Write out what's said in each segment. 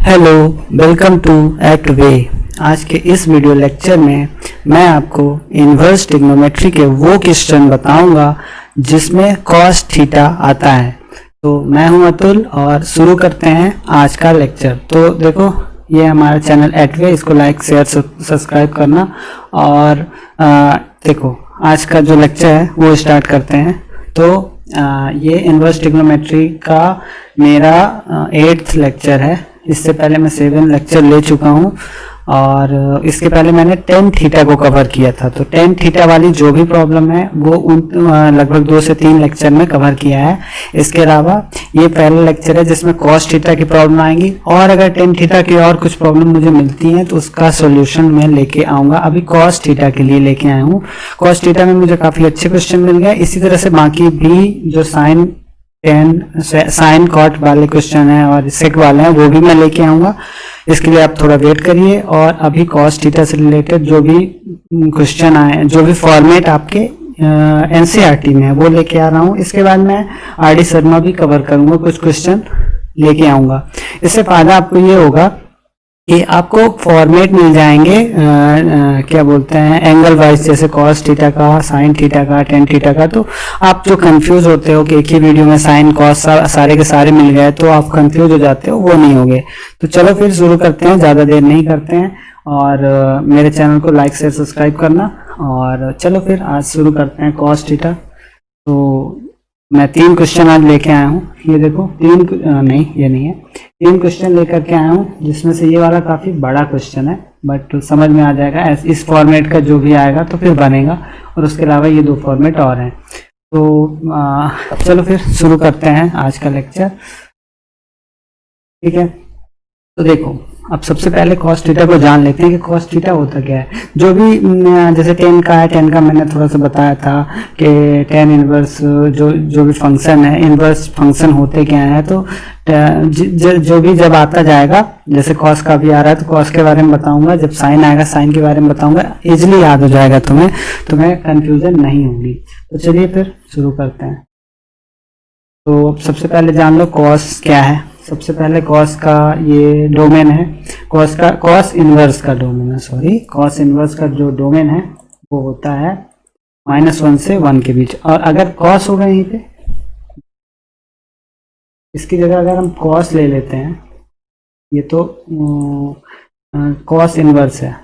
Hello, welcome to at bay. आज के इस वीडियो लेक्चर में मैं आपको इन्वर्स ट्रिग्नोमेट्री के वो क्वेश्चन बताऊंगा जिसमें कॉस थीटा आता है। तो मैं हूं अतुल और शुरू करते हैं आज का लेक्चर। तो देखो, ये हमारा चैनल एट वे, इसको लाइक शेयर सब्सक्राइब करना। और देखो, आज का जो लेक्चर है वो स्टार्ट करते हैं। तो ये इन्वर्स ट्रिग्नोमेट्री का मेरा 8th लेक्चर है। इससे पहले मैं 7 लेक्चर ले चुका हूँ और इसके पहले मैंने टेन थीटा को कवर किया था। तो टेन थीटा वाली जो भी प्रॉब्लम है वो लगभग 2 से 3 लेक्चर में कवर किया है। इसके अलावा ये पहला लेक्चर है जिसमें कॉस थीटा की प्रॉब्लम आएंगी, और अगर टेन थीटा की और कुछ प्रॉब्लम मुझे मिलती हैं तो उसका सोल्यूशन मैं लेके आऊँगा। अभी कॉस थीटा के लिए लेके आया हूँ। कॉस थीटा में मुझे काफ़ी अच्छे क्वेश्चन मिल गए। इसी तरह से बाकी भी जो साइन कॉट वाले क्वेश्चन है और सेक वाले हैं वो भी मैं लेके आऊंगा। इसके लिए आप थोड़ा वेट करिए। और अभी कॉस थीटा से रिलेटेड जो भी क्वेश्चन आए, जो भी फॉर्मेट आपके एनसीईआरटी में है वो लेके आ रहा हूँ। इसके बाद मैं आर डी शर्मा भी कवर करूंगा, कुछ क्वेश्चन लेके आऊंगा। इससे फायदा आपको ये होगा कि आपको फॉर्मेट मिल जाएंगे, क्या बोलते हैं, एंगल वाइज, जैसे कॉस थीटा का, साइन थीटा का, टेन थीटा का। तो आप जो कंफ्यूज होते हो कि एक ही वीडियो में साइन कॉस सारे के सारे मिल गए, तो आप कंफ्यूज हो जाते हो, वो नहीं होगे। तो चलो फिर शुरू करते हैं, ज़्यादा देर नहीं करते हैं। और मेरे चैनल को लाइक शेयर सब्सक्राइब करना। और चलो फिर आज शुरू करते हैं कॉस थीटा। तो मैं 3 क्वेश्चन आज लेके आया हूँ। ये देखो, नहीं, ये नहीं है, 3 क्वेश्चन लेकर के आया हूँ, जिसमें से ये वाला काफ़ी बड़ा क्वेश्चन है, बट समझ में आ जाएगा। इस फॉर्मेट का जो भी आएगा तो फिर बनेगा। और उसके अलावा ये 2 फॉर्मेट और हैं। तो चलो फिर शुरू करते हैं आज का लेक्चर, ठीक है। तो देखो, अब सबसे पहले कॉस थीटा को जान लेते हैं कि कॉस थीटा होता क्या है। जो भी जैसे टेन का है, टेन का मैंने थोड़ा सा बताया था कि टेन इनवर्स जो भी फंक्शन है, इनवर्स फंक्शन होते क्या है। तो जो भी जब आता जाएगा, जैसे कॉस का भी आ रहा है तो कॉस के बारे में बताऊंगा, जब साइन आएगा साइन के बारे में बताऊंगा। इजिली याद हो जाएगा तुम्हें कंफ्यूजन नहीं होगी। तो चलिए फिर शुरू करते हैं। तो सबसे पहले जान लो कॉस क्या है। सबसे पहले कॉस का ये डोमेन है, कॉस इनवर्स का डोमेन है, कॉस इनवर्स का जो डोमेन है वो होता है -1 से 1 के बीच। और अगर कॉस होगा यहीं पे, इसकी जगह अगर हम कॉस ले लेते हैं, ये तो कॉस इनवर्स है,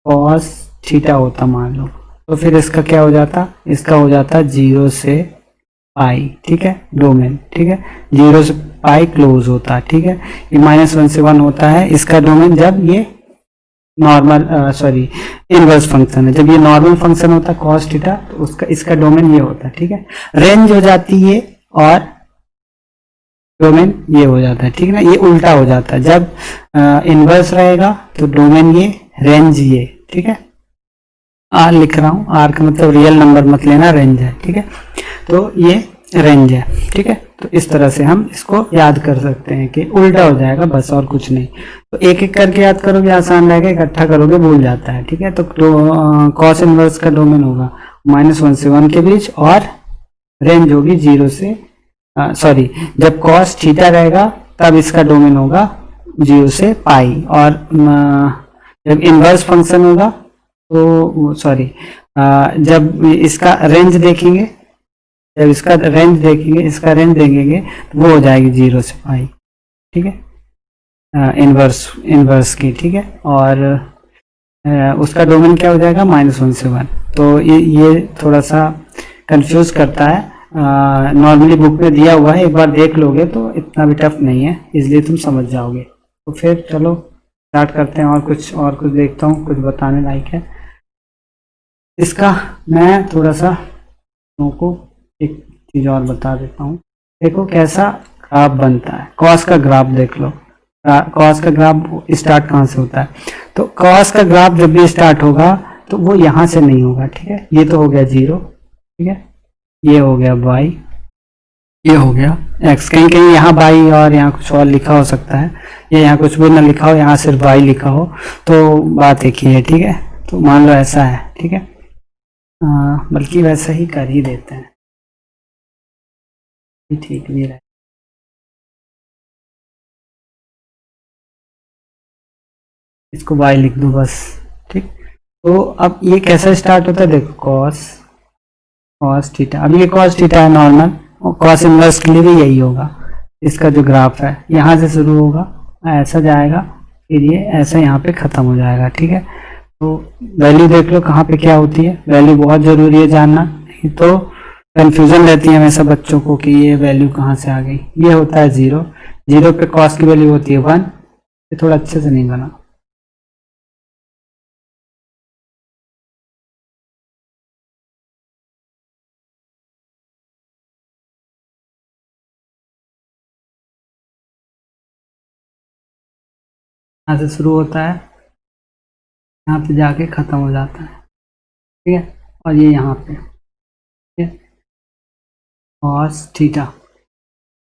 कॉस थीटा होता मान लो, तो फिर इसका क्या हो जाता, इसका हो जाता 0 से पाई, ठीक है, डोमेन, ठीक है। 0 से पाई क्लोज होता है, ठीक है। ये -1 से 1 होता है इसका डोमेन जब ये नॉर्मल इनवर्स फंक्शन है। जब ये नॉर्मल फंक्शन होता है कॉस थीटा, तो उसका इसका डोमेन ये होता है, ठीक है। रेंज हो जाती है और डोमेन ये हो जाता है, ठीक है ना। ये उल्टा हो जाता है, जब इनवर्स रहेगा तो डोमेन ये, रेंज ये, ठीक है। आर लिख रहा हूँ, आर का मतलब रियल नंबर मत लेना, रेंज है, ठीक है। तो ये रेंज है, ठीक है। तो इस तरह से हम इसको याद कर सकते हैं कि उल्टा हो जाएगा, बस और कुछ नहीं। तो एक एक करके याद करोगे आसान रहेगा, इकट्ठा करोगे भूल जाता है, ठीक है। तो कॉस इनवर्स का डोमेन होगा -1 से 1 के बीच, और रेंज होगी 0 से जब कॉस थीटा रहेगा तब इसका डोमेन होगा 0 से पाई। और जब इनवर्स फंक्शन होगा तो जब इसका रेंज देखेंगे, इसका रेंज देखेंगे तो वो हो जाएगी 0 से पाई, ठीक है, इनवर्स की, ठीक है। और उसका डोमेन क्या हो जाएगा -1 से 1। तो ये थोड़ा सा कंफ्यूज करता है। नॉर्मली बुक में दिया हुआ है, एक बार देख लोगे तो इतना भी टफ नहीं है, इसलिए तुम समझ जाओगे। तो फिर चलो स्टार्ट करते हैं, और कुछ देखता हूँ, कुछ बताने लायक है। इसका मैं थोड़ा सा तुमको एक चीज और बता देता हूँ। देखो कैसा ग्राफ बनता है, कॉस का ग्राफ देख लो। कॉस का ग्राफ स्टार्ट कहाँ से होता है, तो कॉस का ग्राफ जब भी स्टार्ट होगा तो वो यहाँ से नहीं होगा, ठीक है। ये तो हो गया 0, ठीक है, ये हो गया y, ये हो गया x। कहीं कहीं यहाँ y और यहाँ कुछ और लिखा हो सकता है, या यहाँ कुछ भी ना लिखा हो, यहाँ सिर्फ y लिखा हो, तो बात एक ही है, ठीक है। तो मान लो ऐसा है, ठीक है, बल्कि वैसा ही कर ही देते हैं, ठीक भी रहे। इसको y लिख दूँ बस, ठीक। तो अब ये कैसा स्टार्ट होता है, देखो cos थीटा, अब ये cos थीटा है नॉर्मल, और cos इनवर्स के लिए भी यही होगा। इसका जो ग्राफ है यहाँ से शुरू होगा, ऐसा जाएगा, फिर ये ऐसा यहाँ पे खत्म हो जाएगा, ठीक है। तो वैल्यू देख लो कहाँ पे क्या होती है, वैल्यू बहुत जरूरी है जानना, नहीं तो कंफ्यूजन रहती है हमेशा बच्चों को कि ये वैल्यू कहाँ से आ गई। ये होता है 0, 0 पे cos की वैल्यू होती है 1। ये थोड़ा अच्छे से नहीं बना, यहाँ से शुरू होता है, यहाँ पे जाके खत्म हो जाता है, ठीक है। और ये यहाँ पे, ठीक है, cos थीटा,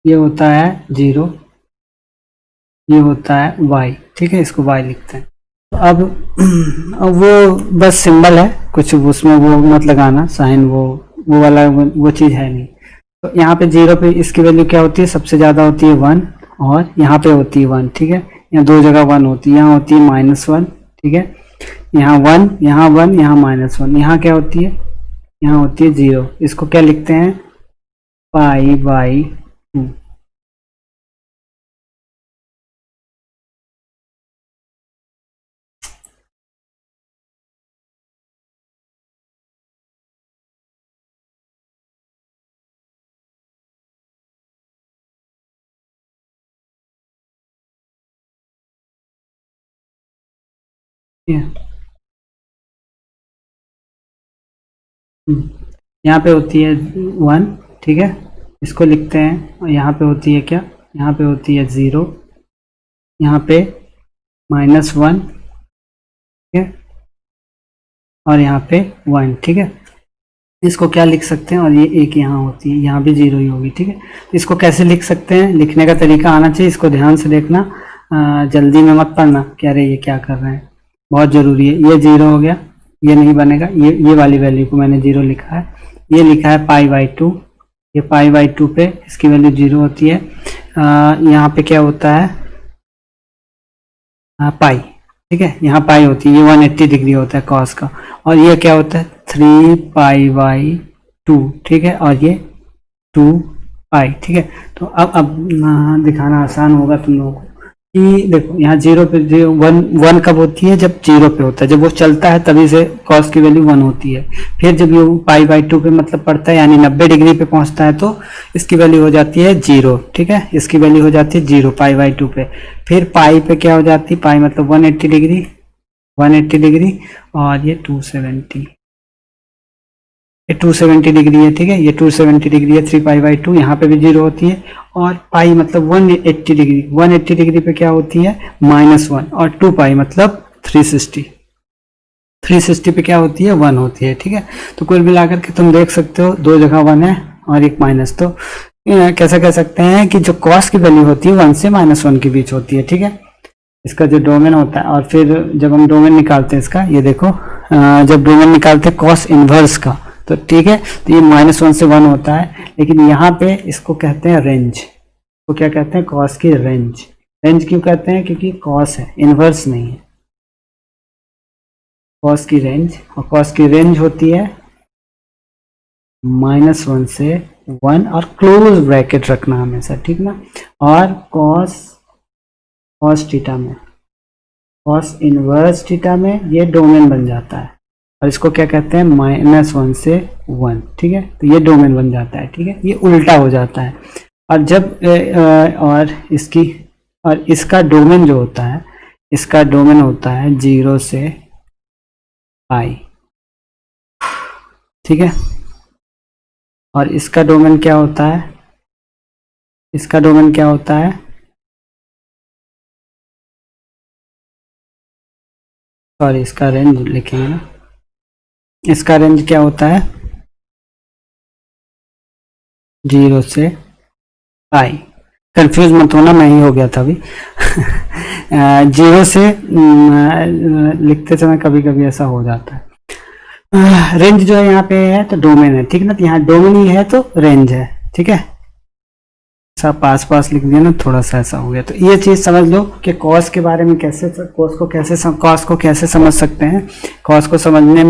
ये होता है 0, ये होता है y, ठीक है, इसको y लिखते हैं। तो अब वो बस सिंबल है, कुछ उसमें वो मत लगाना साइन, वो वाला वो चीज़ है नहीं। तो यहाँ पे 0 पे इसकी वैल्यू क्या होती है, सबसे ज़्यादा होती है 1, और यहाँ पे होती है 1, ठीक है। यहाँ दो जगह 1 होती है, यहाँ होती है -1, ठीक है। यहाँ 1, यहाँ 1, यहाँ -1, यहाँ क्या होती है, यहाँ होती है 0। इसको क्या लिखते हैं, π/2। यहाँ पे होती है 1, ठीक है, इसको लिखते हैं। और यहाँ पे होती है क्या, यहाँ पे होती है 0, यहाँ पे -1, ठीक है, और यहाँ पे 1, ठीक है। इसको क्या लिख सकते हैं, और ये एक यहाँ होती है, यहाँ भी 0 ही होगी, ठीक है। तो इसको कैसे लिख सकते हैं, लिखने का तरीका आना चाहिए, इसको ध्यान से देखना, जल्दी में मत पढ़ना कि अरे ये क्या कर रहे हैं, बहुत ज़रूरी है। ये 0 हो गया, ये नहीं बनेगा, ये वाली वैल्यू को मैंने 0 लिखा है, ये लिखा है π/2, ये π/2 पे इसकी वैल्यू 0 होती है। यहाँ पे क्या होता है, पाई, ठीक है, यहाँ पाई होती है, ये 180 डिग्री होता है कॉस का, और ये क्या होता है 3π/2, ठीक है, और ये 2π, ठीक है। तो अब दिखाना आसान होगा तुम लोगों को कि देखो यहाँ 0 पे 1 कब होती है, जब 0 पे होता है, जब वो चलता है तभी से कॉस की वैल्यू 1 होती है। फिर जब ये π/2 पे मतलब पड़ता है, यानी 90 डिग्री पे पहुंचता है, तो इसकी वैल्यू हो जाती है 0, ठीक है, इसकी वैल्यू हो जाती है 0 π/2 पे। फिर पाई पे क्या हो जाती है, पाई मतलब 180 डिग्री, 180 डिग्री, और ये 270, ये 270 डिग्री है, ठीक है, ये 270 डिग्री है, 3π/2, यहाँ पे भी 0 होती है। और पाई मतलब 180 डिग्री, 180 डिग्री पे क्या होती है -1, और 2π मतलब 360, 360 पे क्या होती है 1 होती है, ठीक है। तो कुल मिलाकर के तुम देख सकते हो, दो जगह 1 है और एक माइनस। तो कैसा कह सकते हैं कि जो कॉस की वैल्यू होती है 1 से -1 के बीच होती है, ठीक है, इसका जो डोमेन होता है। और फिर जब हम डोमेन निकालते हैं इसका, ये देखो, जब डोमेन निकालते हैं कॉस इनवर्स का, तो ठीक है, तो ये -1 से 1 होता है, लेकिन यहाँ पे इसको कहते हैं रेंज, तो क्या कहते हैं, कॉस की रेंज। रेंज क्यों कहते हैं, क्योंकि कॉस है, इनवर्स नहीं है, कॉस की रेंज। और कॉस की रेंज होती है -1 से 1, और क्लोज ब्रैकेट रखना हमेशा, ठीक ना। और कॉस थीटा में, कॉस इनवर्स थीटा में ये डोमेन बन जाता है, और इसको क्या कहते हैं -1 से 1, ठीक है, तो ये डोमेन बन जाता है, ठीक है, ये उल्टा हो जाता है। और जब और इसका डोमेन जो होता है, इसका डोमेन होता है 0 से पाई, ठीक है। और इसका डोमेन क्या होता है, इसका डोमेन क्या होता है, सॉरी इसका रेंज लिखेंगे ना, इसका रेंज क्या होता है 0 से पाई। कंफ्यूज मत होना, मैं ही हो गया था अभी 0 से लिखते समय कभी कभी ऐसा हो जाता है। रेंज जो है यहाँ पे है तो डोमेन है, ठीक ना, तो यहाँ डोमेन ही है तो रेंज है, ठीक है, सा पास पास लिख दिया ना, थोड़ा सा ऐसा हो गया। तो ये चीज़ समझ लो कि कॉस के बारे में कैसे, कॉस को कैसे समझ सकते हैं। कॉस को समझने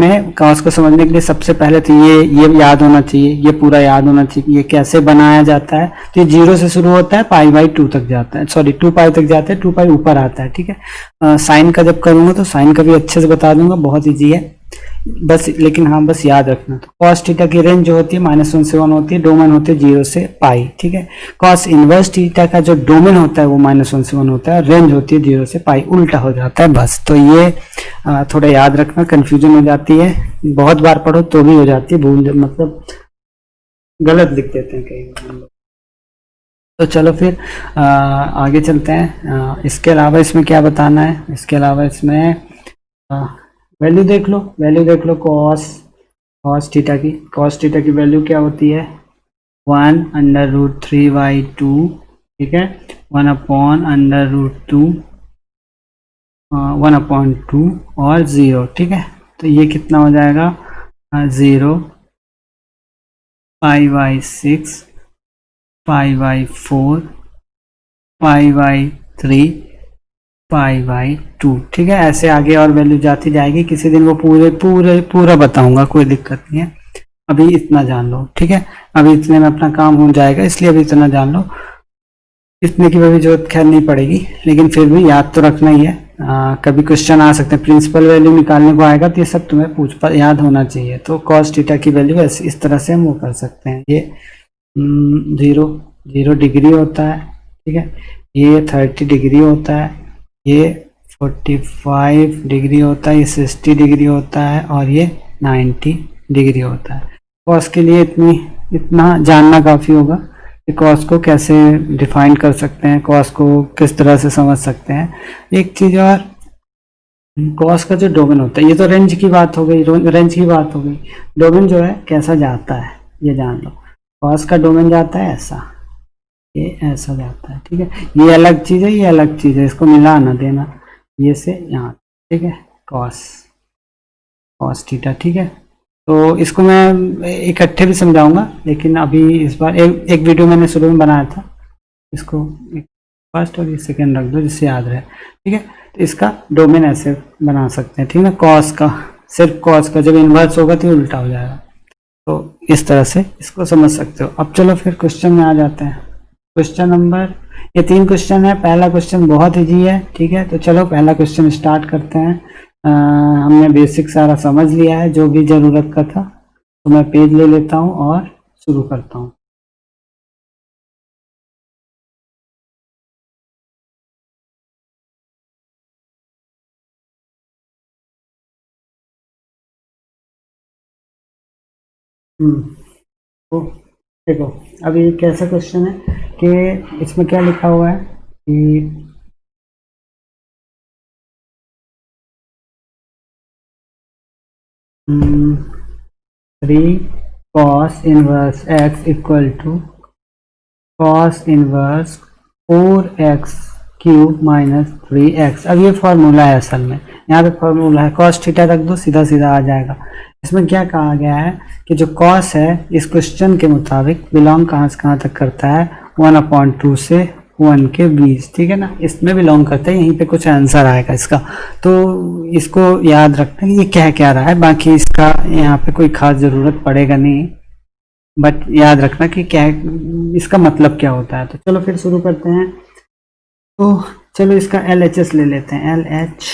के लिए सबसे पहले तो ये याद होना चाहिए, ये पूरा याद होना चाहिए। ये कैसे बनाया जाता है, तो ये 0 से शुरू होता है, पाई बाई 2 तक जाता है, सॉरी 2 पाई तक जाता है, 2 पाई ऊपर आता है, ठीक है। साइन का जब करूँगा तो साइन का भी अच्छे से बता दूंगा, बहुत ईजी है बस, लेकिन हाँ बस याद रखना। तो कॉस थीटा की रेंज जो होती है -1 से 1 होती है, डोमेन होते हैं 0 से पाई, ठीक है। कॉस इनवर्स थीटा का जो डोमेन होता है वो -1 से 1 होता है, और रेंज होती है 0 से पाई, उल्टा हो जाता है बस। तो ये थोड़ा याद रखना, कंफ्यूजन हो जाती है, बहुत बार पढ़ो तो भी हो जाती है भूल, मतलब गलत लिख देते हैं कई बार। तो चलो फिर आगे चलते हैं। इसके अलावा इसमें क्या बताना है, इसके अलावा इसमें वैल्यू देख लो कॉस थीटा की वैल्यू क्या होती है, 1/√3/2, ठीक है, 1/√2, 1/2 और 0, ठीक है। तो ये कितना हो जाएगा, 0, π/6, π/4, π/3, π/2, ठीक है। ऐसे आगे और वैल्यू जाती जाएगी, किसी दिन वो पूरा बताऊंगा, कोई दिक्कत नहीं है। अभी इतना जान लो, ठीक है। अभी इतने में अपना काम हो जाएगा, इसलिए अभी इतना जान लो। इतने की भी जरूरत खैर नहीं पड़ेगी, लेकिन फिर भी याद तो रखना ही है। कभी क्वेश्चन आ सकते हैं, प्रिंसिपल वैल्यू निकालने को आएगा तो ये सब तुम्हें याद होना चाहिए। तो कॉस थीटा की वैल्यू इस तरह से हम वो कर सकते हैं। ये 0 डिग्री होता है, ठीक है, ये 30 डिग्री होता है, ये 45 डिग्री होता है, ये 60 डिग्री होता है, और ये 90 डिग्री होता है। कॉस के लिए इतना जानना काफ़ी होगा कि कॉस को कैसे डिफाइन कर सकते हैं, कॉस को किस तरह से समझ सकते हैं। एक चीज़ और, कॉस का जो डोमेन होता है, ये तो रेंज की बात हो गई, डोमेन जो है कैसा जाता है ये जान लो। कॉस का डोमेन जाता है ऐसा, ये ऐसा जाता है, ठीक है। ये अलग चीज़ है, ये अलग चीज़ है, इसको मिला ना देना, ये से यहाँ, ठीक है, कॉस थीटा, ठीक है। तो इसको मैं इकट्ठे भी समझाऊंगा, लेकिन अभी इस बार एक वीडियो मैंने शुरू में बनाया था, इसको फर्स्ट और ये सेकेंड रख दो जिससे याद रहे, ठीक है। तो इसका डोमेन ऐसे बना सकते हैं, ठीक है ना। कॉस का, सिर्फ कॉस का जब इन्वर्स होगा तो उल्टा हो जाएगा, तो इस तरह से इसको समझ सकते हो। अब चलो फिर क्वेश्चन में आ जाते हैं। क्वेश्चन नंबर, ये 3 क्वेश्चन है। पहला क्वेश्चन बहुत इजी है, ठीक है। तो चलो पहला क्वेश्चन स्टार्ट करते हैं। हमने बेसिक सारा समझ लिया है जो भी ज़रूरत का था, तो मैं पेज ले लेता हूँ और शुरू करता हूँ। तो देखो, अभी कैसा क्वेश्चन है कि इसमें क्या लिखा हुआ है कि 3 cos inverse x equal to cos inverse 4x cube minus 3x। अब ये फॉर्मूला है, असल में यहाँ पे फॉर्मूला है, cos थीटा रख दो, सीधा सीधा आ जाएगा। इसमें क्या कहा गया है कि जो cos है इस क्वेश्चन के मुताबिक बिलोंग कहाँ से कहाँ तक करता है, 1/2 से 1 के बीच, ठीक है ना। इसमें बिलोंग करता है, यहीं पे कुछ आंसर आएगा इसका, तो इसको याद रखना कि ये क्या रहा है। बाकी इसका यहाँ पे कोई खास ज़रूरत पड़ेगा नहीं, बट याद रखना कि क्या इसका मतलब क्या होता है। तो चलो फिर शुरू करते हैं। तो चलो इसका LHS ले लेते हैं, LH,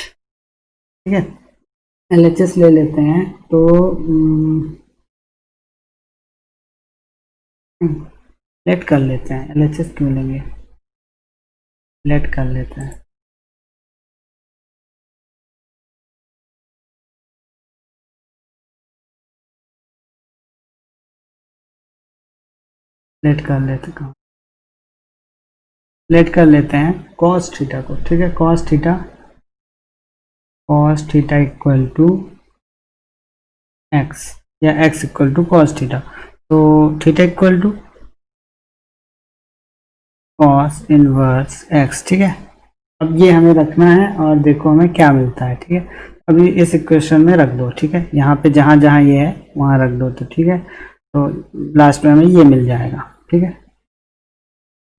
ठीक है, LHS ले लेते हैं। तो लेट कर लेते हैं, LHS क्यों लेंगे, लेट कर लेते हैं। लेट कर लेते हैं cos थीटा को, ठीक है। cos theta equal to x, या x equal to cos theta. तो theta equal to cos inverse x, ठीक है। अब ये हमें रखना है और देखो हमें क्या मिलता है, ठीक है। अभी इस इक्वेशन में रख दो, ठीक है, यहाँ पे जहाँ जहाँ ये है वहाँ रख दो, तो ठीक है। तो लास्ट में हमें ये मिल जाएगा, ठीक है।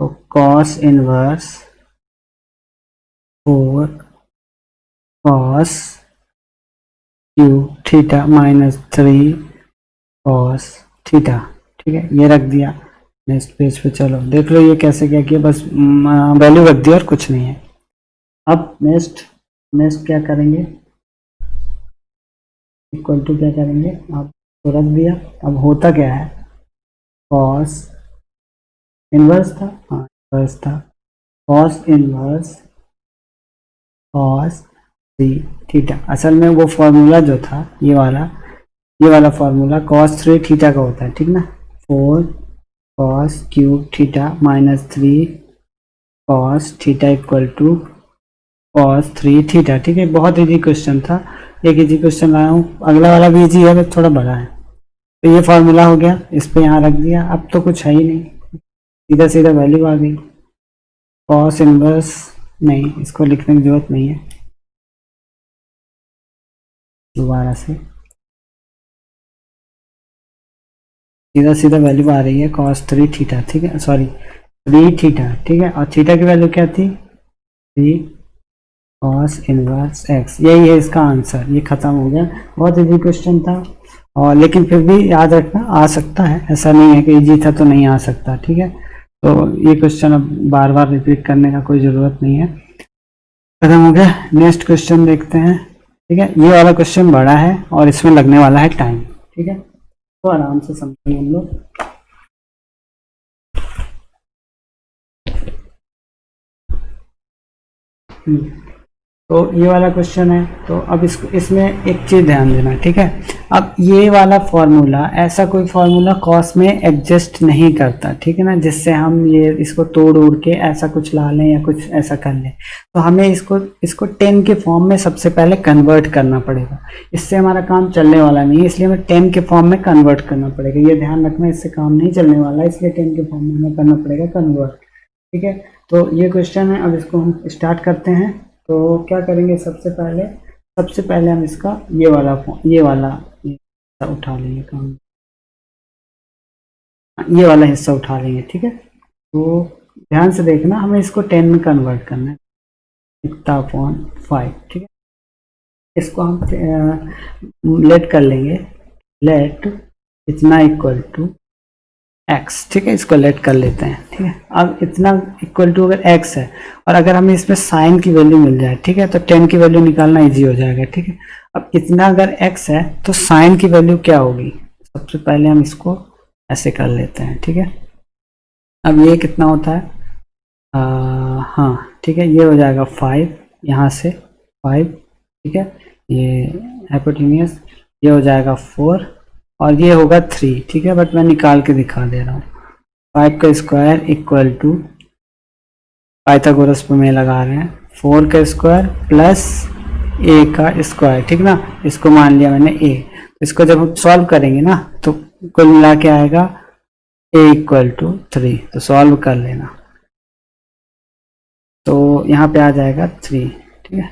तो cos inverse 4 cos cube theta minus 3 cos theta. ठीक है, ये रख दिया। नेक्स्ट पेज पे चलो देख लो ये कैसे क्या किया, बस वैल्यू रख दिया और कुछ नहीं है। अब नेक्स्ट क्या करेंगे, इक्वल टू क्या करेंगे, आप तो रख दिया। अब होता क्या है, कॉस इनवर्स था, हाँ इनवर्स था, कॉस इनवर्स कॉस 3 थीटा। असल में वो फॉर्मूला जो था ये वाला फॉर्मूला कॉस 3 थीटा का होता है, ठीक ना। 4 cos cube theta minus 3 cos theta equal to cos 3 theta. ठीक है, बहुत इजी क्वेश्चन था, एक इजी क्वेश्चन लाया हूँ। अगला वाला भी इजी है, बस थोड़ा बड़ा है। तो ये फॉर्मूला हो गया, इस पे यहाँ रख दिया। अब तो कुछ है ही नहीं, सीधा सीधा वैल्यू आ गई। कॉस इनवर्स नहीं, इसको लिखने की जरूरत नहीं है, दोबारा से सीधा सीधा वैल्यू आ रही है कॉस 3 थीटा। ठीक है, सॉरी 3 थीटा। ठीक है, और थीटा की वैल्यू क्या थी, 3 कॉस इनवर्स एक्स। यही है इसका आंसर, ये खत्म हो गया। बहुत इजी क्वेश्चन था, और लेकिन फिर भी याद रखना आ सकता है, ऐसा नहीं है कि इजी था तो नहीं आ सकता। ठीक है, तो ये क्वेश्चन अब बार बार रिपीट करने का कोई ज़रूरत नहीं है, खत्म हो गया। नेक्स्ट क्वेश्चन देखते हैं। ठीक है, ये वाला क्वेश्चन बड़ा है और इसमें लगने वाला है टाइम। ठीक है, तो आराम से समझेंगे हम लोग। तो ये वाला क्वेश्चन है, तो अब इसमें एक चीज ध्यान देना। ठीक है, अब ये वाला फॉर्मूला, ऐसा कोई फॉर्मूला कॉस में एग्जिस्ट नहीं करता। ठीक है ना, जिससे हम ये इसको तोड़ उड़ के ऐसा कुछ ला लें या कुछ ऐसा कर लें। तो हमें इसको 10 के फॉर्म में सबसे पहले कन्वर्ट करना पड़ेगा, इससे हमारा काम चलने वाला नहीं है, इसलिए हमें 10 के फॉर्म में कन्वर्ट करना पड़ेगा। ये ध्यान रखना, इससे काम नहीं चलने वाला, इसलिए 10 के फॉर्म में हमें करना पड़ेगा कन्वर्ट। ठीक है, तो ये क्वेश्चन है, अब इसको हम स्टार्ट करते हैं। तो क्या करेंगे, सबसे पहले हम इसका ये वाला हिस्सा उठा लेंगे, काम ये वाला हिस्सा उठा लेंगे। ठीक है, तो ध्यान से देखना, हमें इसको 10 में कन्वर्ट करना है, इतना अपॉन 5। ठीक है, इसको हम लेट कर लेंगे, लेट इतना इक्वल टू x। ठीक है, इसको लेट कर लेते हैं। ठीक है, अब इतना इक्वल टू अगर x है, और अगर हमें इसमें साइन की वैल्यू मिल जाए, ठीक है, तो 10 की वैल्यू निकालना इजी हो जाएगा। ठीक है, अब इतना अगर x है तो साइन की वैल्यू क्या होगी, सबसे पहले हम इसको ऐसे कर लेते हैं। ठीक है, अब ये कितना होता है, हाँ ठीक है, ये हो जाएगा 5, यहाँ से 5। ठीक है, ये हाइपोटेन्यूस, ये हो जाएगा 4 और ये होगा 3। ठीक है, बट मैं निकाल के दिखा दे रहा हूँ। 5 का स्क्वायर इक्वल टू, पाइथागोरस पे में लगा रहे हैं, 4 का स्क्वायर प्लस a का स्क्वायर। ठीक ना, इसको मान लिया मैंने a। इसको जब हम सॉल्व करेंगे ना, तो कुल मिला के आएगा a इक्वल टू 3। तो सॉल्व कर लेना, तो यहाँ पे आ जाएगा 3। ठीक है,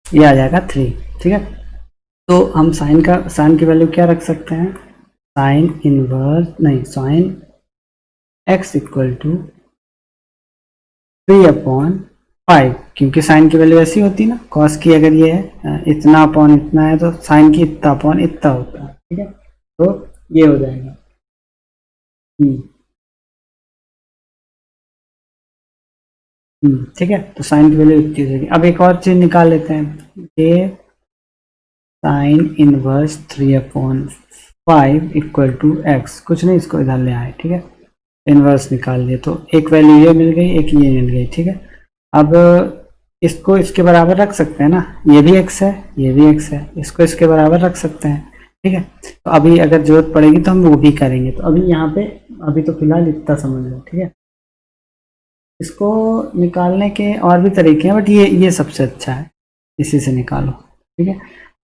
ये आ जाएगा 3। ठीक है, तो हम साइन की वैल्यू क्या रख सकते हैं, साइन x इक्वल टू 3/5, क्योंकि साइन की वैल्यू ऐसी होती है ना, कॉस की अगर ये है इतना अपॉन इतना है, तो साइन की इतना अपॉन इतना होता है। ठीक है, तो ये हो जाएगा। ठीक है, तो साइन की वैल्यू इतनी हो जाएगी। अब एक और चीज निकाल लेते हैं, ये sine inverse 3/5 equal to x। कुछ नहीं, इसको इधर ले आए। ठीक है, इनवर्स निकाल लिए, तो एक वैल्यू ये मिल गई, एक ये मिल गई। ठीक है, अब इसको इसके बराबर रख सकते हैं ना, ये भी x है, ये भी x है, इसको इसके बराबर रख सकते हैं। ठीक है, तो अभी अगर जरूरत पड़ेगी तो हम वो भी करेंगे। तो अभी यहाँ पे अभी तो फिलहाल इतना समझ लो। ठीक है, इसको निकालने के और भी तरीके हैं, बट ये सबसे अच्छा है, इसी से निकालो। ठीक है,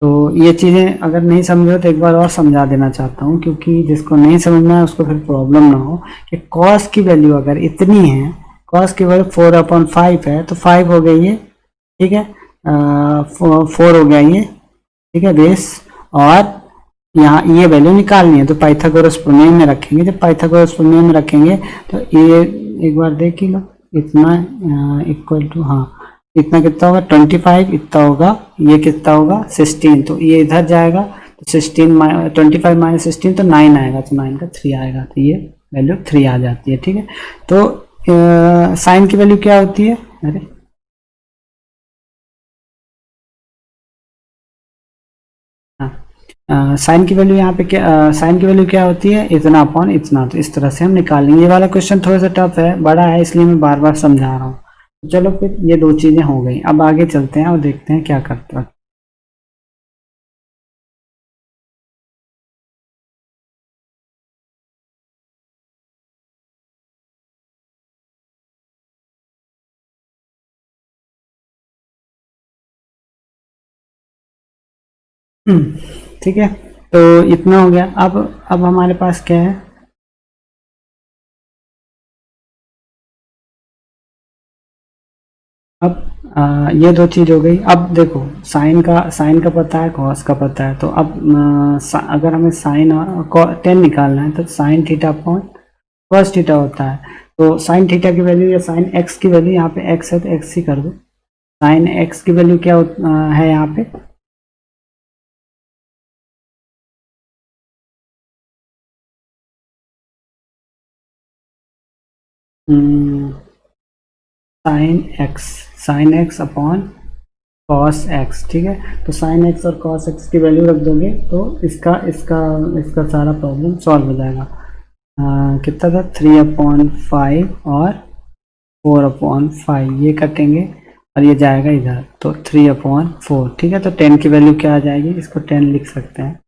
तो ये चीज़ें अगर नहीं समझो तो एक बार और समझा देना चाहता हूँ, क्योंकि जिसको नहीं समझना है उसको फिर प्रॉब्लम ना हो कि कॉस की वैल्यू अगर इतनी है, कॉस की वैल्यू 4/5 है, तो 5 हो गई ये। ठीक है, 4 हो गया ये। ठीक है, बेस, और यहाँ ये वैल्यू निकालनी है तो पाइथागोरस प्रमेय में रखेंगे। जब पाइथागोरस प्रमेय में रखेंगे तो ये एक बार देख ही लो, इतना इक्वल टू, हाँ इतना कितना होगा 25, इतना होगा, ये कितना होगा 16, तो ये इधर जाएगा तो 16 25 माइनस 16 तो 9 आएगा, तो 9 का 3 आएगा, तो ये वैल्यू 3 आ जाती है। ठीक है, तो साइन की वैल्यू क्या होती है, अरे साइन की वैल्यू यहाँ पे क्या, साइन की वैल्यू क्या होती है, इतना अपॉन इतना, तो इस तरह से हम निकाल लेंगे। ये वाला क्वेश्चन थोड़ा सा टफ है, बड़ा है, इसलिए मैं बार बार समझा रहा हूँ। तो चलो फिर ये दो चीजें हो गई, अब आगे चलते हैं और देखते हैं क्या करता है। ठीक है, तो इतना हो गया। अब हमारे पास क्या है, अब ये दो चीज हो गई। अब देखो साइन का पता है, कॉस का पता है, तो अब अगर हमें साइन टेन निकालना है तो sine theta upon cos theta होता है। तो साइन थीटा की वैल्यू या साइन एक्स की वैल्यू, यहाँ पे एक्स है तो एक्स ही कर दो। साइन एक्स की वैल्यू क्या है यहाँ पे, sine x upon cos x. ठीक है, तो साइन एक्स और कॉस एक्स की वैल्यू रख दोगे तो इसका इसका इसका सारा प्रॉब्लम सॉल्व हो जाएगा। कितना था, 3/5 और 4/5, ये कटेंगे और ये जाएगा इधर, तो 3/4। ठीक है, तो 10 की वैल्यू क्या आ जाएगी, इसको 10 लिख सकते हैं,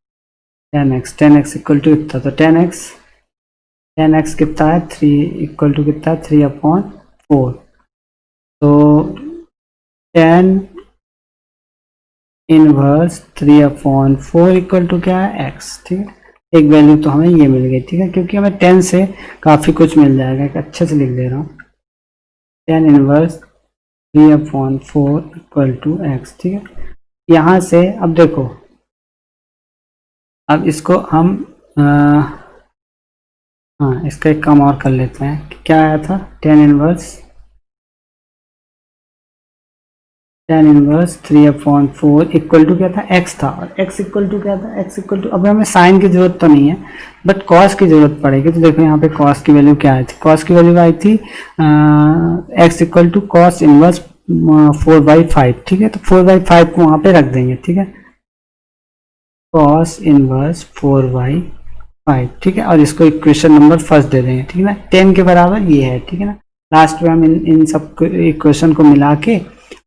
10x इक्वल टू इतना, तो 10x कितना है, 3 इक्वल टू कितना है, 3/4। तो 10 इनवर्स 3/4 इक्वल टू क्या है, x। ठीक है, एक वैल्यू तो हमें ये मिल गई। ठीक है, क्योंकि हमें 10 से काफ़ी कुछ मिल जाएगा, एक अच्छे से लिख दे रहा हूँ, 10 इनवर्स 3/4 इक्वल टू x। ठीक है, यहाँ से अब देखो, अब इसको हम हाँ इसका एक काम और कर लेते हैं। क्या आया था, 10 इनवर्स 3/4 इक्वल टू क्या था, x था, और x इक्वल टू क्या था, x इक्वल टू, अब हमें साइन की जरूरत तो नहीं है बट cos की जरूरत पड़ेगी। तो देखो यहाँ पे cos की वैल्यू क्या आई थी, cos की वैल्यू आई थी x equal to cos inverse 4/5। ठीक है, तो 4/5 को वहाँ पे रख देंगे। ठीक है, cos इनवर्स 4/5। ठीक है, और इसको इक्वेशन नंबर फर्स्ट दे देंगे। ठीक है ना, 10 के बराबर ये है। ठीक है ना, लास्ट में हम इन सब इक्वेशन को मिला के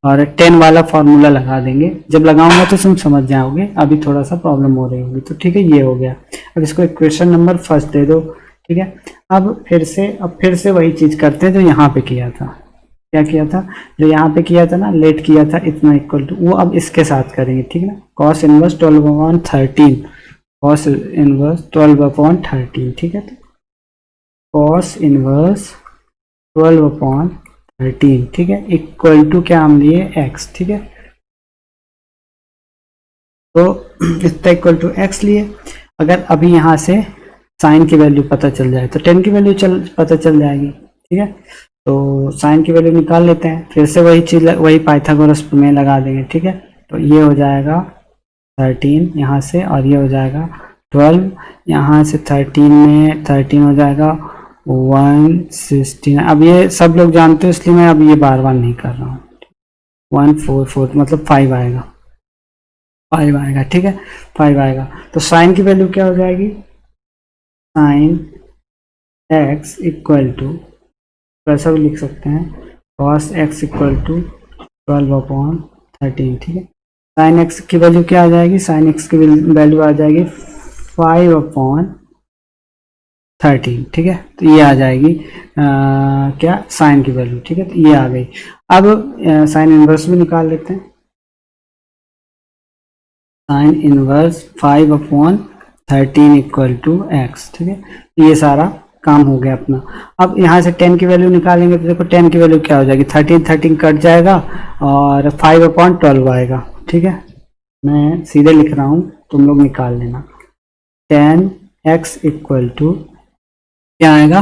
और 10 वाला फॉर्मूला लगा देंगे। जब लगाऊंगा तो तुम समझ जाओगे, अभी थोड़ा सा प्रॉब्लम हो रही होगी। तो ठीक है, ये हो गया। अब इसको इक्वेशन नंबर फर्स्ट दे दो। ठीक है, अब फिर से वही चीज करते हैं जो यहाँ पे किया था। क्या किया था, जो यहाँ पे किया था ना, लेट किया था इतना इक्वल टू, वो अब इसके साथ करेंगे। ठीक है ना, कॉस इनवर्स 12/13, कॉस इनवर्स 12/13। ठीक है, तो कॉस इनवर्स 12/13। ठीक है, इक्वल टू क्या हम लिए, x। ठीक है, तो इतना इक्वल टू x लिए। अगर अभी यहाँ से साइन की वैल्यू पता चल जाए तो 10 की वैल्यू पता चल जाएगी। ठीक है, तो साइन की वैल्यू निकाल लेते हैं, फिर से वही चीज, वही पाइथागोरस प्रमेय लगा देंगे। ठीक है, तो ये हो जाएगा 13 यहाँ से, और ये हो जाएगा 12 यहाँ से, 13 में 13 हो जाएगा 116। अब ये सब लोग जानते हो इसलिए मैं अब ये बार बार नहीं कर रहा हूँ। 144 मतलब 5 आएगा, 5 आएगा। ठीक है, 5 आएगा। तो साइन की वैल्यू क्या हो जाएगी, साइन एक्स इक्वल टू, वैसा भी लिख सकते हैं, कॉस एक्स इक्वल टू 12/13। ठीक है, साइन एक्स की वैल्यू क्या आ जाएगी, साइन एक्स की वैल्यू आ जाएगी 5/13। ठीक है, तो ये आ जाएगी क्या, साइन की वैल्यू। ठीक है, तो ये आ गई। अब साइन इनवर्स भी निकाल लेते हैं, sine inverse 5/13 equal to x। ठीक है, तो ये सारा काम हो गया अपना। अब यहाँ से 10 की वैल्यू निकालेंगे तो देखो 10 की वैल्यू क्या हो जाएगी, 13 कट जाएगा और 5/12 आएगा। ठीक है, मैं सीधे लिख रहा हूँ, तुम लोग निकाल लेना। टेन एक्स इक्वल टू क्या आएगा,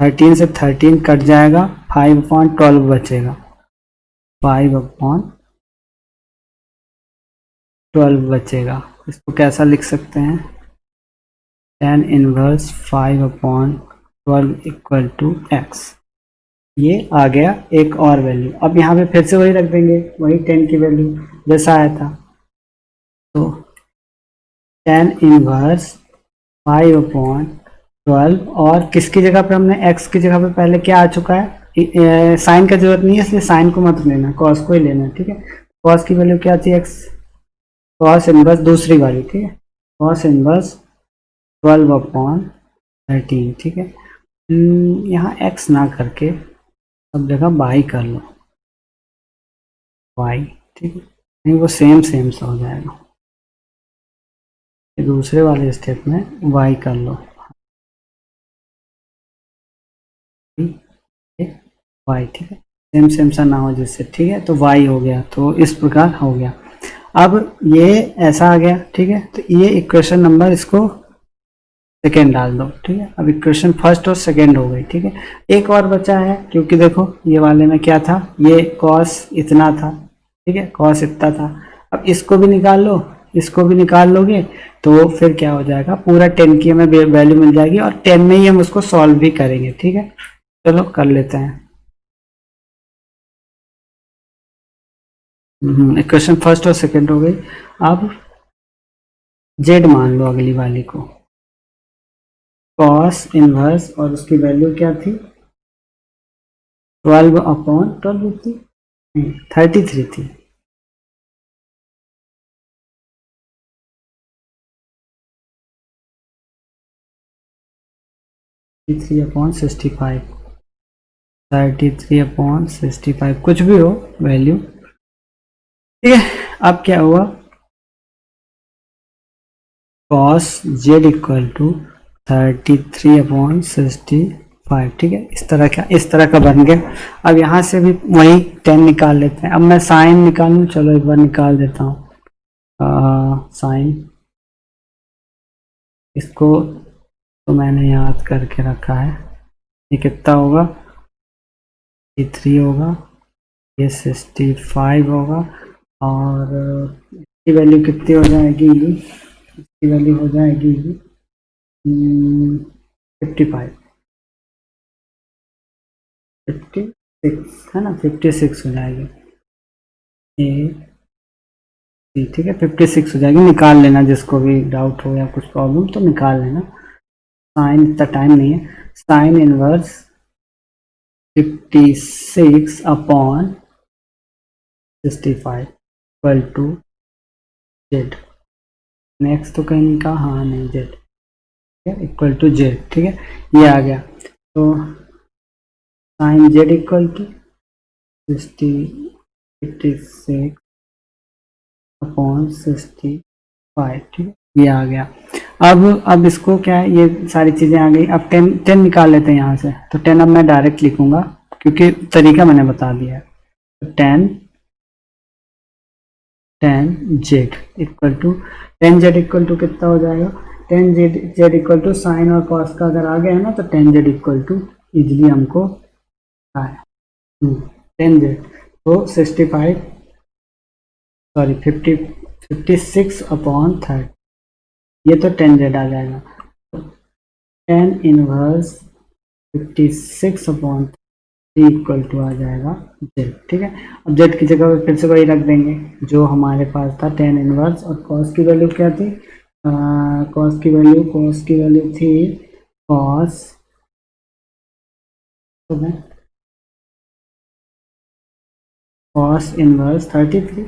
13 से 13 कट जाएगा, 5/12 बचेगा, 5/12 बचेगा। इसको कैसा लिख सकते हैं, tan inverse 5/12 equal to x. ये आ गया एक और वैल्यू। अब यहाँ पे फिर से वही रख देंगे, वही 10 की वैल्यू जैसा आया था। तो टेन इनवर्स 5/12 और किसकी जगह पे हमने x की जगह पे पहले क्या आ चुका है, साइन का जरूरत नहीं है इसलिए साइन को मत लेना, cos को ही लेना है, ठीक है। cos की वैल्यू क्या थी, x, cos इनवर्स दूसरी वाली, ठीक है, cos इनवर्स 12/13, ठीक है। यहाँ x ना करके अब जगह y कर लो, y, ठीक है, नहीं वो सेम सा हो जाएगा। दूसरे वाले स्टेप में y कर लो, y, ठीक है, सेम सा ना हो जिससे, ठीक है। तो y हो गया, तो इस प्रकार हो गया। अब ये ऐसा आ गया, ठीक है। तो ये इक्वेशन नंबर इसको सेकेंड डाल दो, ठीक है। अब इक्वेशन फर्स्ट और सेकेंड हो गई, ठीक है। एक और बचा है, क्योंकि देखो ये वाले में क्या था, ये cos इतना था, ठीक है, cos इतना था। अब इसको भी निकाल लो, इसको भी निकाल लोगे तो फिर क्या हो जाएगा, पूरा 10 की हमें वैल्यू मिल जाएगी और 10 में ही हम उसको सॉल्व भी करेंगे, ठीक है। चलो कर लेते हैं। इक्वेशन फर्स्ट और सेकंड हो गई। अब जेड मान लो अगली वाली को, कॉस इनवर्स और उसकी वैल्यू क्या थी, 12/12 थी, 33 थी, 33/65, 33/65 कुछ भी हो वैल्यू, ठीक है। अब क्या हुआ, cos z इक्वल टू 33/65, ठीक है। इस तरह का बन गया। अब यहाँ से भी वही 10 निकाल लेते हैं। अब मैं साइन निकालूं, चलो एक बार निकाल देता हूँ साइन, इसको तो मैंने याद करके रखा है। ये कितना होगा, 3 होगा, ये 65 होगा, और इसकी वैल्यू कितनी हो जाएगी, इसकी वैल्यू हो जाएगी 55, 56 है ना, 56 हो जाएगी, ठीक है, 56 हो जाएगी। निकाल लेना, जिसको भी डाउट हो या कुछ प्रॉब्लम तो निकाल लेना। साइन इतना टाइम नहीं है, sine inverse 56/65 equal to z. Next तो कहीं नहीं कहा, हाँ नहीं, जेड, ठीक है, इक्वल टू जेड, ठीक है, ये आ गया। तो साइन जेड इक्वल टू 56/65, ठीक है, ये आ गया। अब इसको क्या है, ये सारी चीजें आ गई। अब 10 निकाल लेते हैं यहाँ से। तो 10 अब मैं डायरेक्ट लिखूंगा क्योंकि तरीका मैंने बता दिया है। तो 10 z equal to, 10 z equal to कितना हो जाएगा, 10 जेड इक्वल टू साइन और कॉस का अगर आ गया है ना, तो 10 जेड इक्वल टू इजिली हमको आए 10 जेड, तो 56/30, ये तो 10 जेड आ जाएगा। तो 10 इनवर्स 56/3 इक्वल टू आ जाएगा जेड, ठीक है। अब जेड की जगह पे फिर से वही रख देंगे जो हमारे पास था, 10 इनवर्स, और कॉस की वैल्यू क्या थी, कॉस की वैल्यू थी कॉस, तो कॉस इनवर्स 33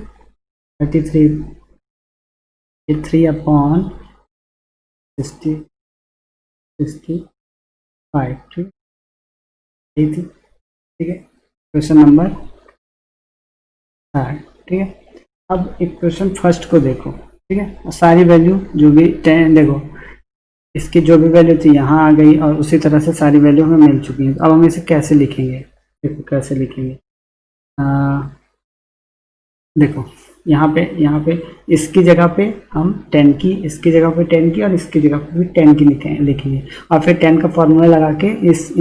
3/65, ठीक है, क्वेश्चन नंबर 3, ठीक है। अब इक्वेशन फर्स्ट को देखो, ठीक है, सारी वैल्यू जो भी 10, देखो इसकी जो भी वैल्यू थी यहाँ आ गई और उसी तरह से सारी वैल्यू हमें मिल चुकी है। अब हम इसे कैसे लिखेंगे, देखो कैसे लिखेंगे, देखो यहाँ पे इसकी जगह पे हम 10 की, इसकी जगह पे 10 की और इसकी जगह पे भी 10 की लिखेंगे और फिर 10 का फॉर्मूला लगा के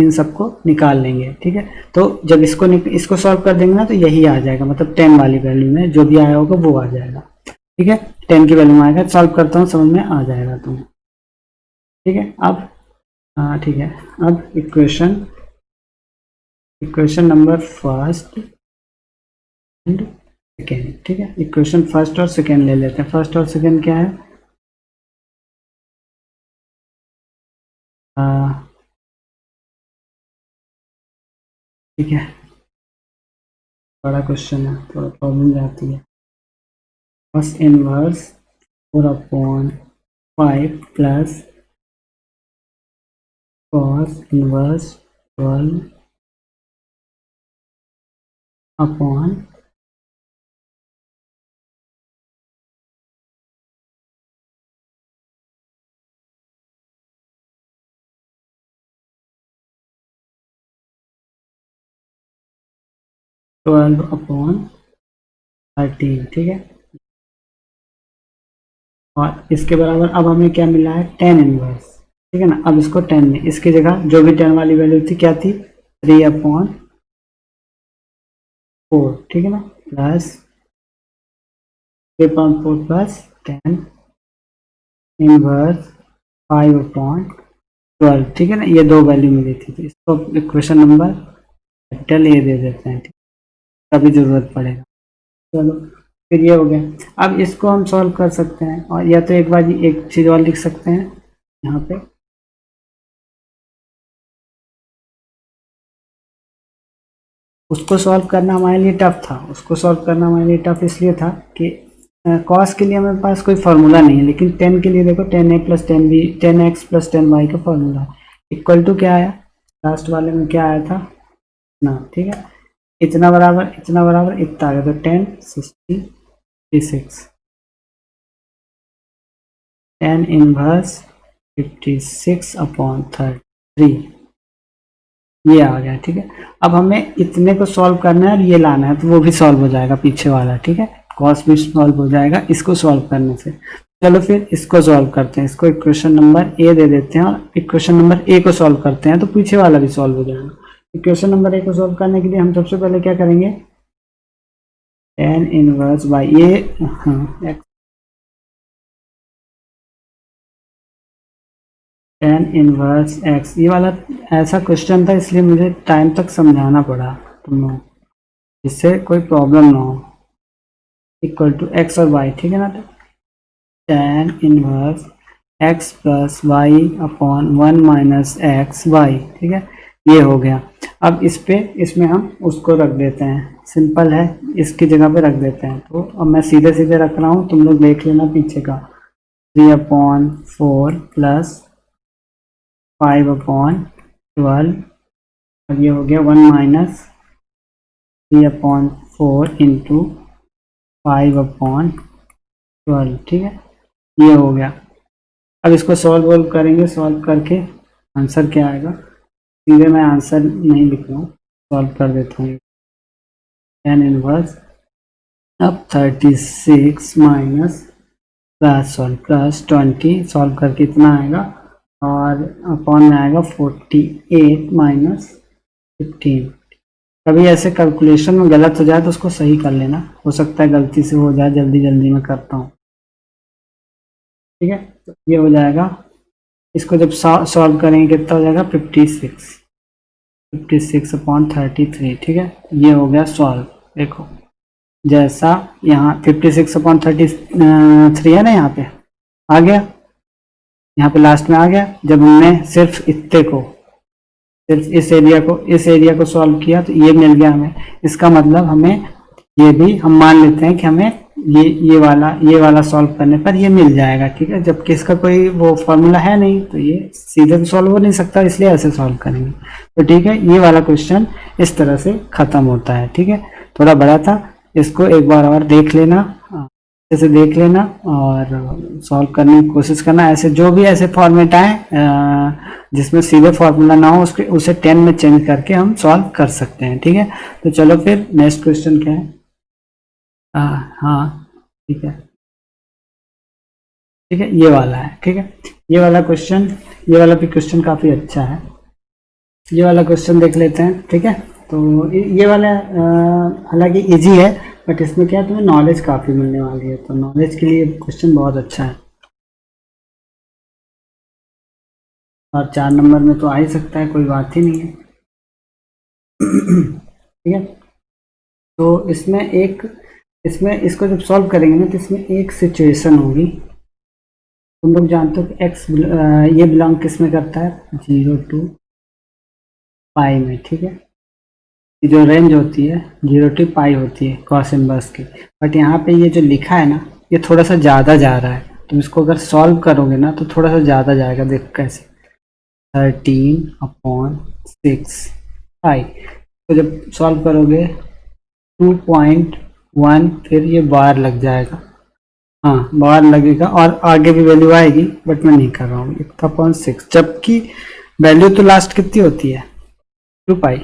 इन सबको निकाल लेंगे। ठीक है, तो जब इसको सॉल्व कर देंगे ना तो यही आ जाएगा, मतलब 10 वाली वैल्यू में जो भी आया होगा वो आ जाएगा। ठीक है, 10 की वैल्यू में आएगा, सॉल्व करता हूँ, समझ में आ जाएगा तुम्हें। ठीक है, अब ठीक है, अब equation number first and second. ठीक है, इक्वेशन फर्स्ट और सेकेंड ले लेते हैं। फर्स्ट और सेकेंड क्या है? ठीक है, बड़ा क्वेश्चन है, थोड़ा प्रॉब्लम जाती है। cos inverse 4/5 plus cos inverse 12/, 12/13। ठीक है, और इसके बराबर अब हमें क्या मिला है? tan inverse. ठीक है ना, अब इसको 10 में, इसकी जगह जो भी 10 वाली वैल्यू थी क्या थी? 3/4। ठीक है ना, प्लस 3/4 प्लस 10 इनवर्स 5/12। ठीक है ना, ये दो वैल्यू मिली थी, तो इसको इक्वेशन नंबर कैपिटल ए दे देते हैं, तभी जरूरत पड़ेगा। चलो फिर ये हो गया। अब इसको हम सॉल्व कर सकते हैं, और या तो एक बार एक चीज और लिख सकते हैं यहाँ पे, उसको सॉल्व करना हमारे लिए टफ था। उसको सॉल्व करना हमारे लिए टफ इसलिए था कि कॉस के लिए हमारे पास कोई फार्मूला नहीं है, लेकिन 10 के लिए देखो 10a plus 10b 10x plus 10y का फार्मूला है। इक्वल टू क्या आया? लास्ट वाले में क्या आया था ना? ठीक है, इतना बराबर इतना बराबर इतना आ गया, तो 10/66 tan इनवर्स 56/33 ये आ गया। ठीक है, अब हमें इतने को सॉल्व करना है और ये लाना है, तो वो भी सॉल्व हो जाएगा पीछे वाला। ठीक है, कॉस भी सॉल्व हो जाएगा इसको सॉल्व करने से। चलो फिर इसको सॉल्व करते हैं, इसको इक्वेशन नंबर ए दे देते हैं और इक्वेशन नंबर ए को सॉल्व करते हैं, तो पीछे वाला भी सॉल्व हो जाएगा। इक्वेशन नंबर ए को सॉल्व करने के लिए हम सबसे पहले क्या करेंगे? tan इनवर्स बाई ये tan इनवर्स x, ये वाला ऐसा क्वेश्चन था इसलिए मुझे टाइम तक समझाना पड़ा तुम लोग, जिससे कोई प्रॉब्लम ना हो। इक्वल टू x और y। ठीक है ना, तो tan inverse x plus y upon 1 minus x y. ठीक है, ये हो गया। अब इसमें हम उसको रख देते हैं, सिंपल है, इसकी जगह पे रख देते हैं। तो अब मैं सीधे सीधे रख रहा हूँ, तुम लोग देख लेना पीछे का। 3/4 प्लस 5/12 और ये हो गया 1 माइनस 3/4 इंटू 5/12। ठीक है, ये हो गया। अब इसको सॉल्व करेंगे, सॉल्व करके आंसर क्या आएगा? सीधे मैं आंसर नहीं लिख रहा हूँ, सॉल्व कर देता हूँ। tan इनवर्स अब 36 माइनस प्लस प्लस 20 सॉल्व करके इतना आएगा, और अपॉन में आएगा 48 माइनस 15। कभी ऐसे कैलकुलेशन में गलत हो जाए तो उसको सही कर लेना, हो सकता है गलती से हो जाए, जल्दी जल्दी में करता हूँ। ठीक है, तो ये हो जाएगा। इसको जब सॉल्व करेंगे कितना हो जाएगा? 56/33। ठीक है, ये हो गया सॉल्व। देखो जैसा यहाँ 56/33 है ना, यहाँ पे आ गया, यहाँ पे लास्ट में आ गया। जब हमने सिर्फ इतने को, सिर्फ इस एरिया को सॉल्व किया तो ये मिल गया हमें। इसका मतलब हमें ये भी हम मान लेते हैं कि हमें ये वाला सॉल्व करने पर ये मिल जाएगा। ठीक है, जबकि इसका कोई वो फॉर्मूला है नहीं, तो ये सीधे तो सॉल्व हो नहीं सकता, इसलिए ऐसे सॉल्व करेंगे। तो ठीक है, ये वाला क्वेश्चन इस तरह से खत्म होता है। ठीक है, थोड़ा बड़ा था, इसको एक बार और देख लेना, ऐसे देख लेना और सॉल्व करने की कोशिश करना। ऐसे जो भी ऐसे फॉर्मेट आए जिसमें सीधे फॉर्मूला ना हो, उसे 10 में चेंज करके हम सॉल्व कर सकते हैं। ठीक है, तो चलो फिर नेक्स्ट क्वेश्चन क्या है? हाँ, ठीक है, ठीक है, ये वाला है, ठीक है। ये वाला क्वेश्चन, ये वाला भी क्वेश्चन काफी अच्छा है। ये वाला क्वेश्चन देख लेते हैं, ठीक है। तो ये वाला हालांकि इजी है, बट इसमें क्या है, तुम्हें नॉलेज काफी मिलने वाली है, तो नॉलेज के लिए क्वेश्चन बहुत अच्छा है। और 4 नंबर में तो आ ही सकता है, कोई बात ही नहीं है। ठीक है, तो इसमें इसको जब सॉल्व करेंगे ना, तो इसमें एक सिचुएशन होगी। तुम लोग जानते हो कि एक्स ये बिलोंग किस में करता है, 0 to पाई में, ठीक है। ये जो रेंज होती है 0 to पाई होती है कॉस इनवर्स की, बट यहाँ पे ये जो लिखा है ना, ये थोड़ा सा ज़्यादा जा रहा है। तुम इसको अगर सॉल्व करोगे ना तो थोड़ा सा ज़्यादा जाएगा। देखो कैसे, 13/6 पाई। तो जब सॉल्व करोगे 2.1, फिर ये बार लग जाएगा, हाँ बार लगेगा, और आगे भी वैल्यू आएगी, बट मैं नहीं कर रहा हूँ 1/6, जबकि वैल्यू तो लास्ट कितनी होती है 2 पाई,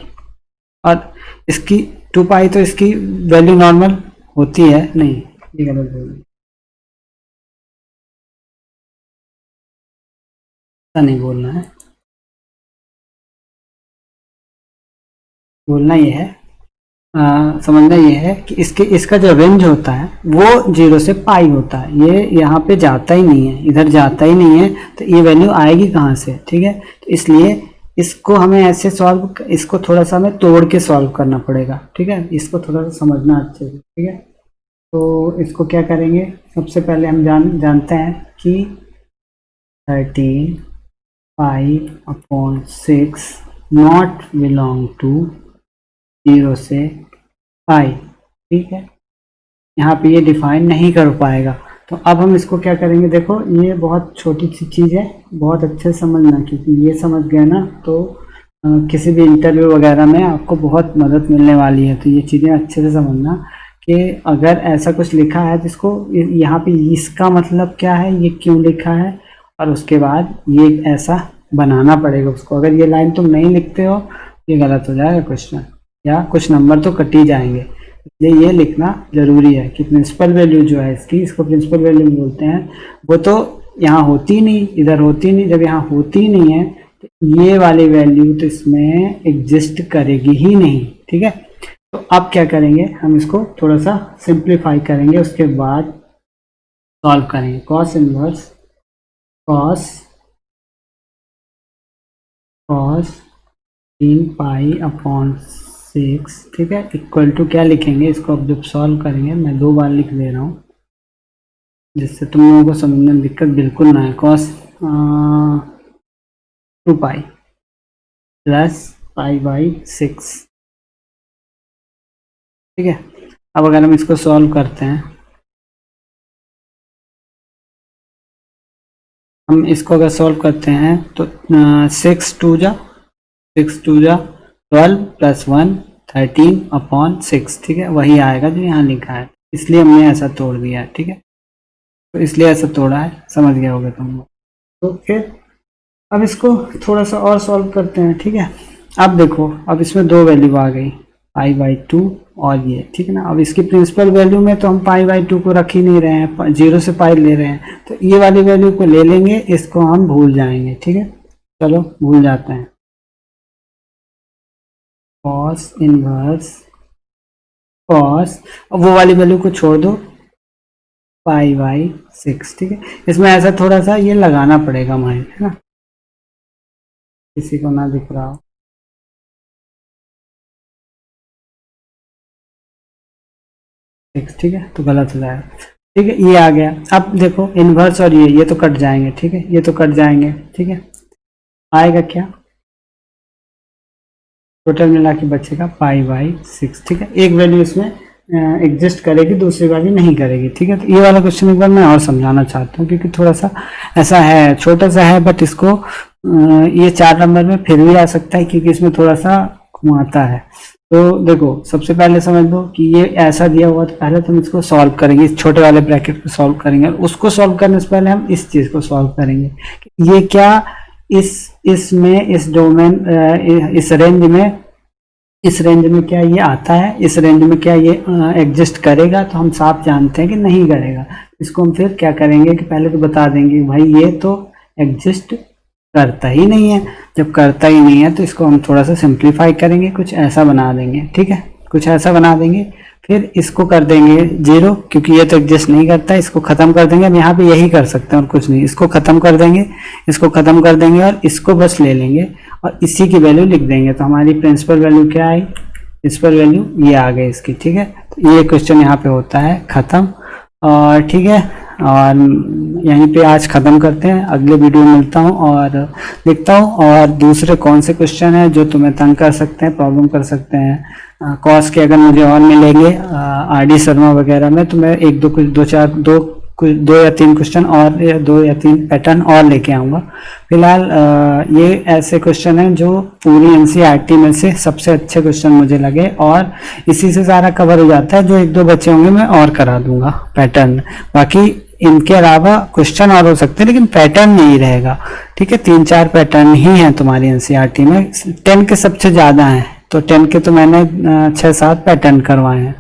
और इसकी 2 पाई तो इसकी वैल्यू नॉर्मल होती है नहीं, ये गलत बोल, ऐसा नहीं बोलना है, बोलना ये है, समझना ये है कि इसका जो रेंज होता है वो 0 से पाई होता है। ये यहाँ पे जाता ही नहीं है, इधर जाता ही नहीं है, तो ये वैल्यू आएगी कहाँ से, ठीक है। तो इसलिए इसको हमें ऐसे सॉल्व, इसको थोड़ा सा हमें तोड़ के सॉल्व करना पड़ेगा, ठीक है। इसको थोड़ा सा समझना अच्छे से, ठीक है। तो इसको क्या करेंगे, सबसे पहले हम जानते हैं कि 13/6 नॉट बिलोंग टू 0 से पाई, ठीक है। यहाँ पे ये डिफाइन नहीं कर पाएगा, तो अब हम इसको क्या करेंगे, देखो ये बहुत छोटी सी चीज़ है, बहुत अच्छे से समझना, क्योंकि ये समझ गए ना तो किसी भी इंटरव्यू वगैरह में आपको बहुत मदद मिलने वाली है। तो ये चीज़ें अच्छे से समझना कि अगर ऐसा कुछ लिखा है तो इसको यहाँ पे इसका मतलब क्या है, ये क्यों लिखा है, और उसके बाद ये ऐसा बनाना पड़ेगा उसको। अगर ये लाइन तुम नहीं लिखते हो, ये गलत हो जाएगा क्वेश्चन, या कुछ नंबर तो कट ही जाएंगे। इसलिए ये लिखना जरूरी है कि प्रिंसिपल वैल्यू जो है इसकी, इसको प्रिंसिपल वैल्यू बोलते हैं, वो तो यहाँ होती नहीं, इधर होती नहीं। जब यहाँ होती नहीं है तो ये वाली वैल्यू तो इसमें एग्जिस्ट करेगी ही नहीं, ठीक है। तो अब क्या करेंगे, हम इसको थोड़ा सा सिंप्लीफाई करेंगे, उसके बाद सॉल्व करेंगे। कॉस इनवर्स कॉस 3/6, ठीक है, इक्वल टू क्या लिखेंगे, इसको अब जब सॉल्व करेंगे, मैं 2 बार लिख दे रहा हूँ जिससे तुम लोगों को समझने में दिक्कत बिल्कुल ना है। कॉस 2 पाई प्लस पाई/6, ठीक है। अब अगर हम इसको सॉल्व करते हैं, हम इसको अगर सॉल्व करते हैं तो 6 2 जा 12 + 1 13/6, ठीक है, वही आएगा जो यहाँ लिखा है, इसलिए हमने ऐसा तोड़ दिया है, ठीक है। तो इसलिए ऐसा तोड़ा है, समझ गए होगे तुम लोग। तो फिर अब इसको थोड़ा सा और सॉल्व करते हैं, ठीक है। अब देखो, अब इसमें 2 वैल्यू आ गई, पाई/2 और ये, ठीक है ना। अब इसकी प्रिंसिपल वैल्यू में तो हम पाई/2 को रख ही नहीं रहे हैं, 0 से पाई ले रहे हैं, तो ये वाली वैल्यू को ले लेंगे, इसको हम भूल जाएंगे, ठीक है। चलो भूल जाते हैं। कॉस इनवर्स कॉस, अब वो वाली वैल्यू को छोड़ दो, पाई/6, ठीक है। इसमें ऐसा थोड़ा सा ये लगाना पड़ेगा माइंड, है ना, किसी को ना दिख रहा हो, ठीक है, तो गलत हो जाएगा, ठीक है। ये आ गया। अब देखो इनवर्स और ये तो कट जाएंगे, ठीक है, ये तो कट जाएंगे, ठीक है। आएगा क्या, टोटल मिला के बचेगा पाई/6, ठीक है। एक वैल्यू इसमें एग्जिस्ट करेगी, दूसरी वाली नहीं करेगी, ठीक है। तो ये वाला क्वेश्चन एक बार मैं और समझाना चाहता हूँ, क्योंकि थोड़ा सा ऐसा है, छोटा सा है, बट इसको ये 4 नंबर में फिर भी आ सकता है, क्योंकि इसमें थोड़ा सा घुमाता है। तो देखो सबसे पहले समझ लो कि ये ऐसा दिया हुआ, तो पहले तुम इसको सॉल्व करेंगे, इस छोटे वाले ब्रैकेट को सॉल्व करेंगे, और उसको सॉल्व करने से पहले हम इस चीज को सॉल्व करेंगे। ये क्या, इसमें इस डोमेन, इस रेंज में इस रेंज में क्या ये आता है, इस रेंज में क्या ये एग्जिस्ट करेगा, तो हम साफ जानते हैं कि नहीं करेगा। इसको हम फिर क्या करेंगे कि पहले तो बता देंगे भाई ये तो एग्जिस्ट करता ही नहीं है। जब करता ही नहीं है तो इसको हम थोड़ा सा सिंप्लीफाई करेंगे, कुछ ऐसा बना देंगे, ठीक है, कुछ ऐसा बना देंगे। फिर इसको कर देंगे 0 क्योंकि ये तो एग्जिस्ट नहीं करता, इसको खत्म कर देंगे। हम यहाँ पे यही कर सकते हैं और कुछ नहीं, इसको खत्म कर देंगे, इसको खत्म कर देंगे और इसको बस ले लेंगे और इसी की वैल्यू लिख देंगे। तो हमारी प्रिंसिपल वैल्यू क्या आई, प्रिंसिपल वैल्यू ये आ गई इसकी, ठीक है। तो ये क्वेश्चन यहाँ पे होता है खत्म, और ठीक है, और यहीं पे आज ख़त्म करते हैं। अगले वीडियो में मिलता हूँ और लिखता हूँ और दूसरे कौन से क्वेश्चन हैं जो तुम्हें तंग कर सकते हैं, प्रॉब्लम कर सकते हैं कॉस के। अगर मुझे और मिलेंगे RD शर्मा वगैरह में तो मैं एक दो या तीन क्वेश्चन और 2 या 3 पैटर्न और लेके आऊँगा। फिलहाल ये ऐसे क्वेश्चन हैं जो पूरी NCERT में से सबसे अच्छे क्वेश्चन मुझे लगे और इसी से सारा कवर हो जाता है। जो 1-2 बचे होंगे मैं और करा दूंगा पैटर्न, बाकी इनके अलावा क्वेश्चन और हो सकते हैं लेकिन पैटर्न नहीं रहेगा, ठीक है। 3-4 पैटर्न ही हैं तुम्हारी NCERT में, 10 के सबसे ज़्यादा हैं, तो 10 के तो मैंने 6-7 पैटर्न करवाए हैं।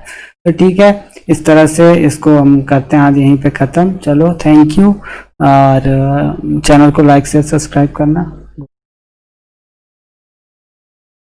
तो ठीक है, इस तरह से इसको हम करते हैं आज यहीं पे ख़त्म। चलो, थैंक यू, और चैनल को लाइक शेयर सब्सक्राइब करना।